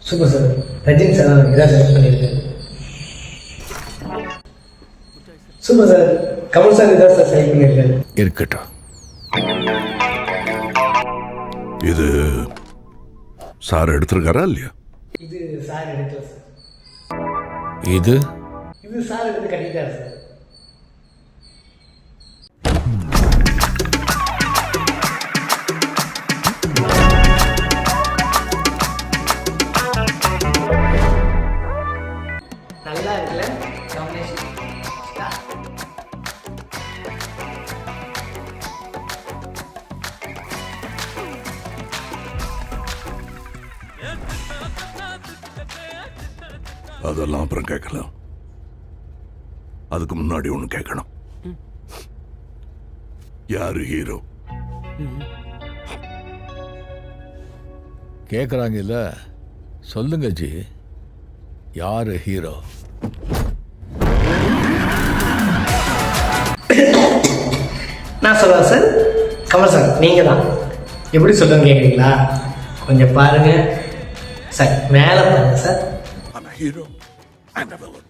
Super sir. Rajini sir இதான் select பண்ணியிருக்கேன். Super sir. Kamal sir இதான் சார் செலக்ட் பண்ணியிருக்கேன். இருக்கட்டும். இது சார் எடுத்திருக்காரா இல்லையா? இது சார் எடுக்கல சார். இது இது சார் எடுத்து கட்டிட்டாரு சார். நல்லா இருக்குல்ல காம்பினேஷன். அதெல்லாம் அப்புறம் கேட்கலாம். அதுக்கு முன்னாடி ஒன்று கேட்கணும். யாரு ஹீரோ? கேட்குறாங்க இல்ல, சொல்லுங்க ஜி, யாரு ஹீரோ? நான் சொல்லுவேன் சார். கமல் சார் நீங்கள் தான். எப்படி சொல்லுங்க கேட்குறீங்களா? கொஞ்சம் பாருங்க சார், மேலே பாருங்க sir. I'm a hero and a villain.